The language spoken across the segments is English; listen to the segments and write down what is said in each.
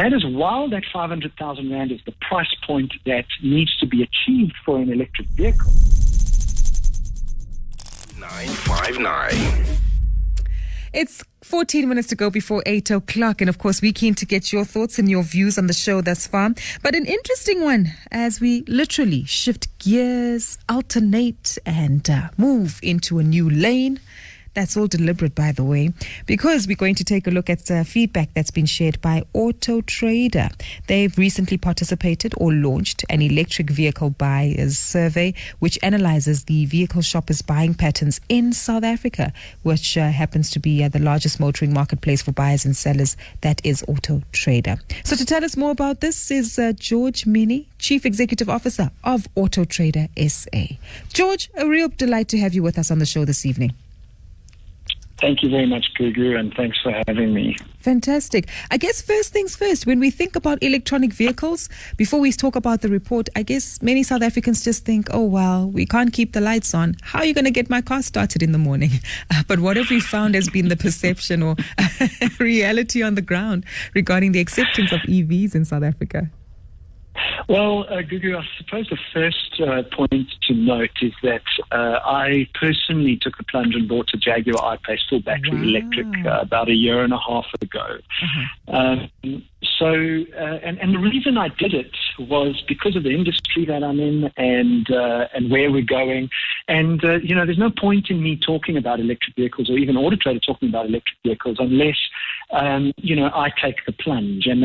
that is while that 500,000 Rand is the price point that needs to be achieved for an electric vehicle. 959. It's 14 minutes to go before 8 o'clock. And of course, we're keen to get your thoughts and your views on the show thus far. But an interesting one as we literally shift gears, alternate and move into a new lane. That's all deliberate, by the way, because we're going to take a look at feedback that's been shared by AutoTrader. They've recently participated or launched an electric vehicle buyers survey, which analyzes the vehicle shoppers' buying patterns in South Africa, which happens to be the largest motoring marketplace for buyers and sellers. That is AutoTrader. So to tell us more about this is George Mienie, Chief Executive Officer of AutoTrader SA. George, a real delight to have you with us on the show this evening. Thank you very much, Gugu, and thanks for having me. Fantastic. I guess first things first, when we think about electronic vehicles, before we talk about the report, I guess many South Africans just think, oh, well, we can't keep the lights on. How are you going to get my car started in the morning? But what have we found has been the perception or reality on the ground regarding the acceptance of EVs in South Africa? Well, Gugu, I suppose the first point to note is that I personally took the plunge and bought a Jaguar I-Pace full battery electric about a year and a half ago. And the reason I did it was because of the industry that I'm in and where we're going. And, there's no point in me talking about electric vehicles or even AutoTrader talking about electric vehicles unless, I take the plunge. And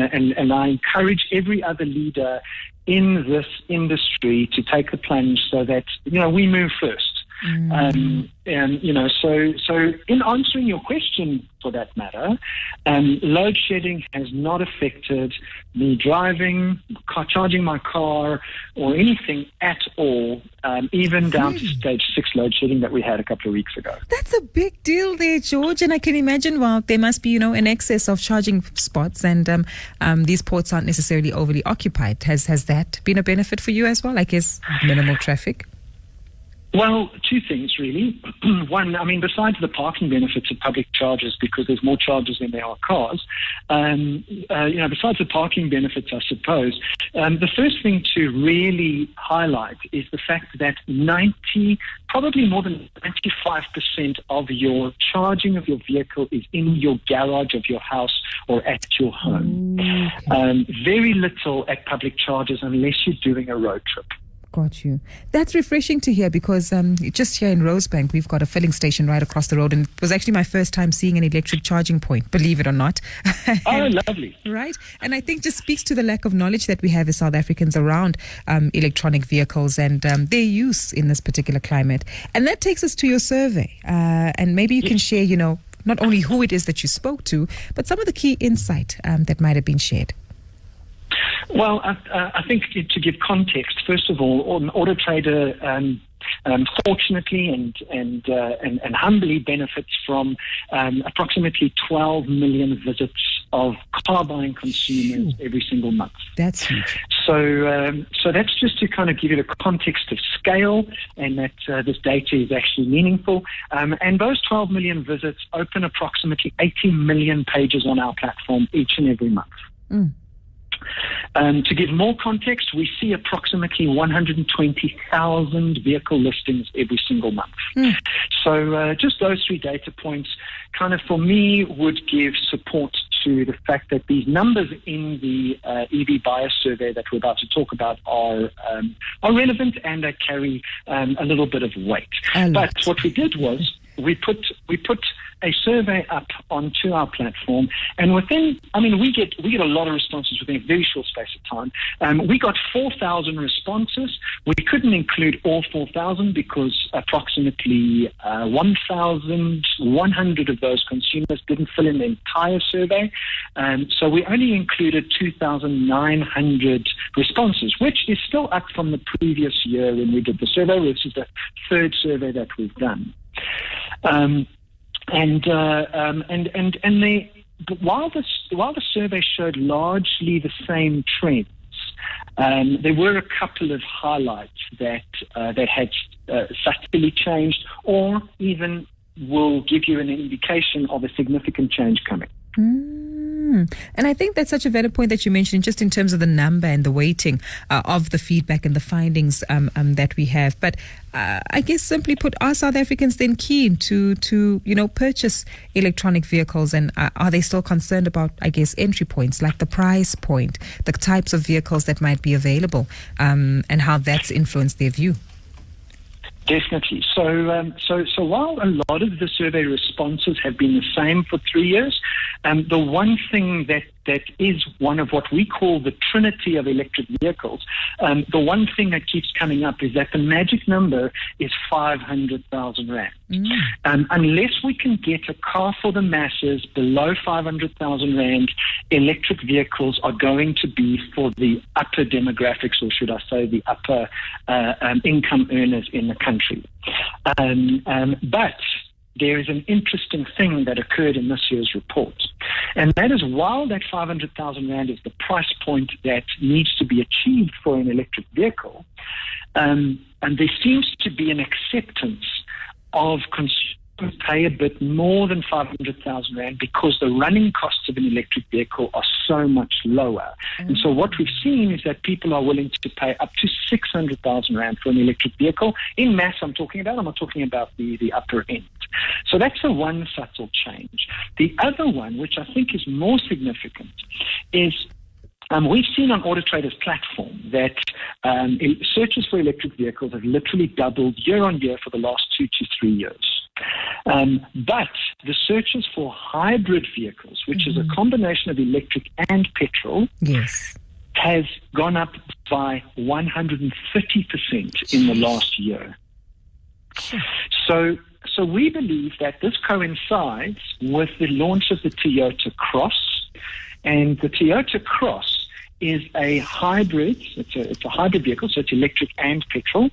I encourage every other leader in this industry to take the plunge so that, we move first. So in answering your question for that matter, load shedding has not affected me driving, charging my car, or anything at all, even down to stage 6 load shedding that we had a couple of weeks ago. That's a big deal there, George. And I can imagine, there must be, an excess of charging spots and these ports aren't necessarily overly occupied. Has that been a benefit for you as well? I guess minimal traffic? Well, two things really. One, besides the parking benefits of public chargers, because there's more chargers than there are cars, besides the parking benefits, I suppose, the first thing to really highlight is the fact that probably more than 95% of your charging of your vehicle is in your garage of your house or at your home. Very little at public chargers unless you're doing a road trip. Got you. That's refreshing to hear because just here in Rosebank, we've got a filling station right across the road, and it was actually my first time seeing an electric charging point, believe it or not. Oh, lovely. Right? And I think just speaks to the lack of knowledge that we have as South Africans around electronic vehicles and their use in this particular climate. And that takes us to your survey. And maybe you can share, not only who it is that you spoke to, but some of the key insight that might have been shared. Well, I think to give context, first of all, AutoTrader fortunately and humbly benefits from approximately 12 million visits of car buying consumers every single month. That's huge. So that's just to kind of give you the context of scale and that this data is actually meaningful. And those 12 million visits open approximately 80 million pages on our platform each and every month. To give more context, we see approximately 120,000 vehicle listings every single month. So just those three data points kind of for me would give support to the fact that these numbers in the EV buyer survey that we're about to talk about are relevant and they carry a little bit of weight. But what we did was we put a survey up onto our platform, and within, we get a lot of responses within a very short space of time. We got 4,000 responses. We couldn't include all 4,000 because approximately 1,100 of those consumers didn't fill in the entire survey. So we only included 2,900 responses, which is still up from the previous year when we did the survey, which is the third survey that we've done. While the survey showed largely the same trends, there were a couple of highlights that had subtly changed, or even will give you an indication of a significant change coming. And I think that's such a valid point that you mentioned, just in terms of the number and the weighting of the feedback and the findings that we have. But I guess simply put, are South Africans then keen to purchase electronic vehicles, and are they still concerned about, I guess, entry points like the price point, the types of vehicles that might be available, and how that's influenced their view? Definitely. So while a lot of the survey responses have been the same for 3 years, the one thing that is one of what we call the trinity of electric vehicles, the one thing that keeps coming up is that the magic number is 500,000 Rand. Unless we can get a car for the masses below 500,000 Rand, electric vehicles are going to be for the upper demographics, or should I say the upper income earners in the country. But there is an interesting thing that occurred in this year's report. And that is, while that 500,000 Rand is the price point that needs to be achieved for an electric vehicle, and there seems to be an acceptance of consumers pay a bit more than 500,000 Rand because the running costs of an electric vehicle are so much lower. And so what we've seen is that people are willing to pay up to 600,000 Rand for an electric vehicle. In mass, I'm not talking about the upper end. So that's the one subtle change. The other one, which I think is more significant, is we've seen on AutoTrader's platform that searches for electric vehicles have literally doubled year on year for the last 2 to 3 years. But the searches for hybrid vehicles, which is a combination of electric and petrol, has gone up by 130% in the last year. So we believe that this coincides with the launch of the Toyota Cross, and the Toyota Cross is a hybrid. It's a hybrid vehicle, so it's electric and petrol.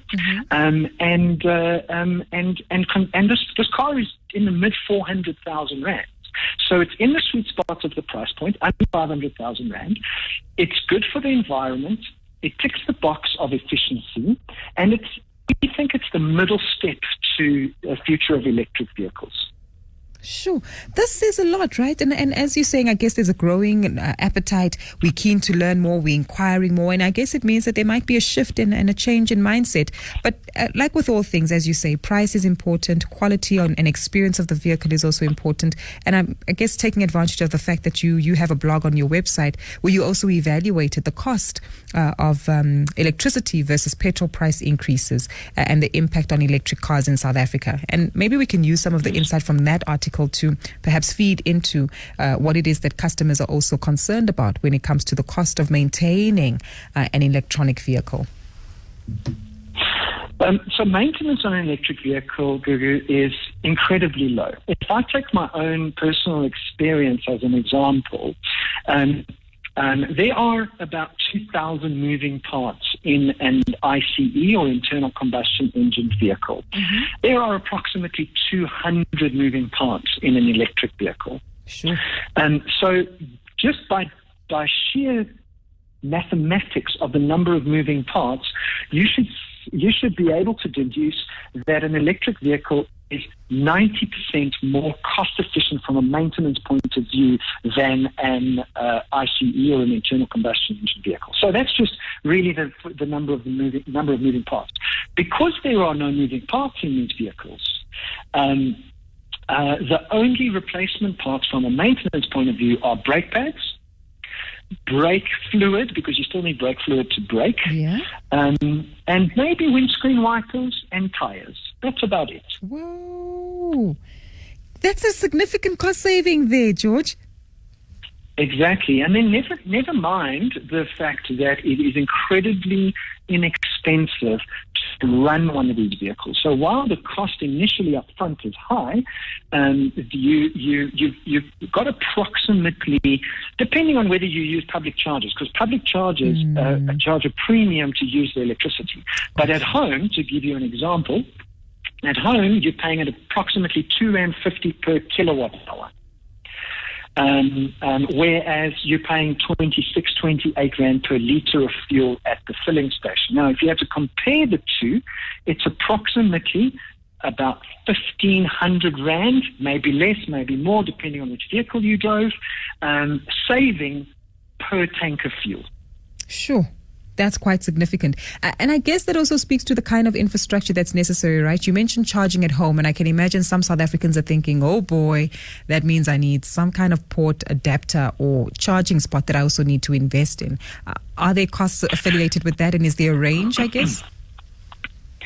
This car is in the mid 400,000 Rand. So it's in the sweet spot of the price point, under 500,000 Rand. It's good for the environment. It ticks the box of efficiency, and we think it's the middle step to a future of electric vehicles. Sure. This says a lot, right? And as you're saying, I guess there's a growing appetite. We're keen to learn more. We're inquiring more. And I guess it means that there might be a shift and a change in mindset. But like with all things, as you say, price is important. Quality and experience of the vehicle is also important. And I guess taking advantage of the fact that you have a blog on your website where you also evaluated the cost of electricity versus petrol price increases and the impact on electric cars in South Africa. And maybe we can use some of the insight from that article to perhaps feed into what it is that customers are also concerned about when it comes to the cost of maintaining an electronic vehicle. So maintenance on an electric vehicle, Gugu, is incredibly low. If I take my own personal experience as an example, there are about 2,000 moving parts in an ICE, or internal combustion engine vehicle. There are approximately 200 moving parts in an electric vehicle. Sure. So just by sheer mathematics of the number of moving parts, you should be able to deduce that an electric vehicle is 90% more cost efficient from a maintenance point of view than an ICE, or an internal combustion engine vehicle. So that's just really the number of moving parts. Because there are no moving parts in these vehicles, the only replacement parts from a maintenance point of view are brake pads, brake fluid, because you still need brake fluid to brake, and maybe windscreen wipers and tires. That's about it. Whoa. That's a significant cost saving there, George. Exactly. And then never mind the fact that it is incredibly inexpensive to run one of these vehicles. So while the cost initially up front is high, you've got approximately, depending on whether you use public chargers, because public chargers charge a premium to use the electricity. But at home, to give you an example, at home you're paying at approximately R2.50 per kilowatt hour. Whereas you're paying 28 Rand per litre of fuel at the filling station. Now, if you have to compare the two, it's approximately about 1,500 rand, maybe less, maybe more, depending on which vehicle you drove, saving per tank of fuel. Sure. That's quite significant. And I guess that also speaks to the kind of infrastructure that's necessary, right? You mentioned charging at home, and I can imagine some South Africans are thinking, oh boy, that means I need some kind of port adapter or charging spot that I also need to invest in. Are there costs affiliated with that, and is there a range, I guess?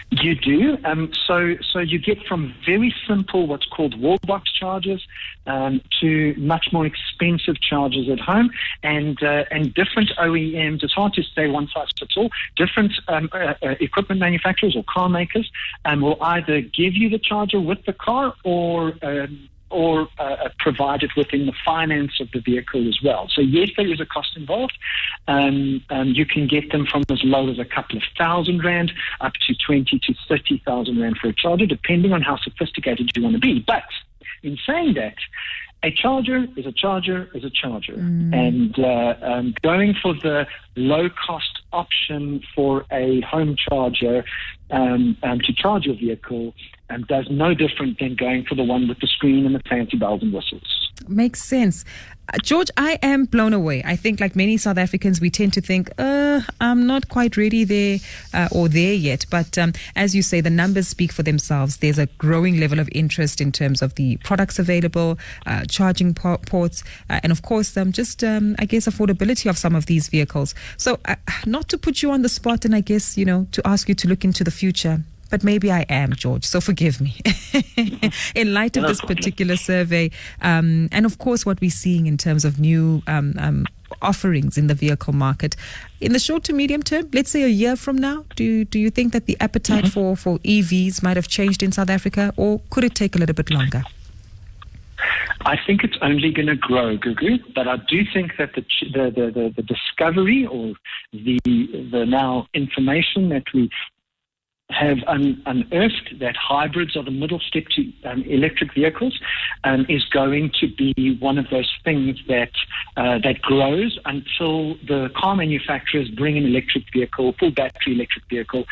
You do. So you get from very simple, what's called wall box chargers, to much more expensive chargers at home, and different OEMs. It's hard to say one size fits all. Different equipment manufacturers or car makers will either give you the charger with the car or provided within the finance of the vehicle as well. So yes, there is a cost involved. You can get them from as low as a couple of $1,000 up to 20 to 30,000 rand for a charger, depending on how sophisticated you want to be. But in saying that, a charger is a charger is a charger. And going for the low-cost option for a home charger to charge your vehicle does no different than going for the one with the screen and the fancy bells and whistles. Makes sense. George, I am blown away. I think like many South Africans, we tend to think, I'm not quite ready there or there yet. But as you say, the numbers speak for themselves. There's a growing level of interest in terms of the products available, charging ports, and of course, I guess, affordability of some of these vehicles. So not to put you on the spot and I guess, to ask you to look into the future, but maybe I am, George, so forgive me. In light of this particular survey, and of course what we're seeing in terms of new offerings in the vehicle market, in the short to medium term, let's say a year from now, do you think that the appetite for EVs might have changed in South Africa, or could it take a little bit longer? I think it's only going to grow, Gugu, but I do think that the discovery or the now information that we have unearthed, that hybrids are the middle step to electric vehicles, is going to be one of those things that grows until the car manufacturers bring an electric vehicle, full battery electric vehicle,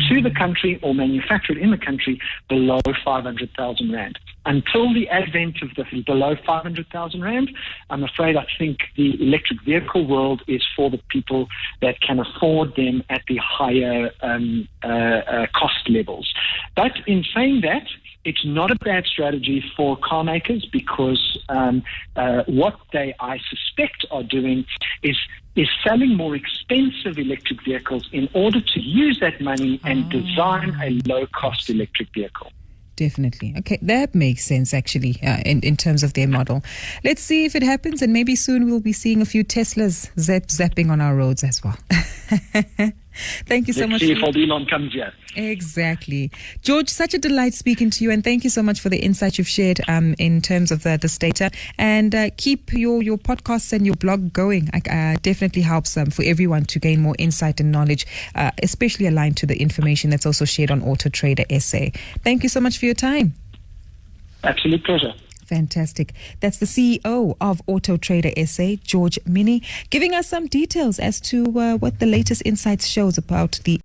to the country or manufactured in the country below 500,000 rand. Until the advent of the below 500,000 rand, I'm afraid I think the electric vehicle world is for the people that can afford them at the higher cost levels. But in saying that, it's not a bad strategy for car makers, because what they, I suspect, are doing is selling more expensive electric vehicles in order to use that money and design a low-cost electric vehicle. Definitely. Okay, that makes sense, actually, in terms of their model. Let's see if it happens, and maybe soon we'll be seeing a few Teslas zapping on our roads as well. Thank you so much. Let's see if old Elon comes here. Exactly. George, such a delight speaking to you, and thank you so much for the insight you've shared in terms of this data. And keep your podcasts and your blog going. Definitely helps for everyone to gain more insight and knowledge, especially aligned to the information that's also shared on AutoTrader SA. Thank you so much for your time. Absolute pleasure. Fantastic. That's the CEO of AutoTrader SA, George Mienie, giving us some details as to what the latest insights shows about the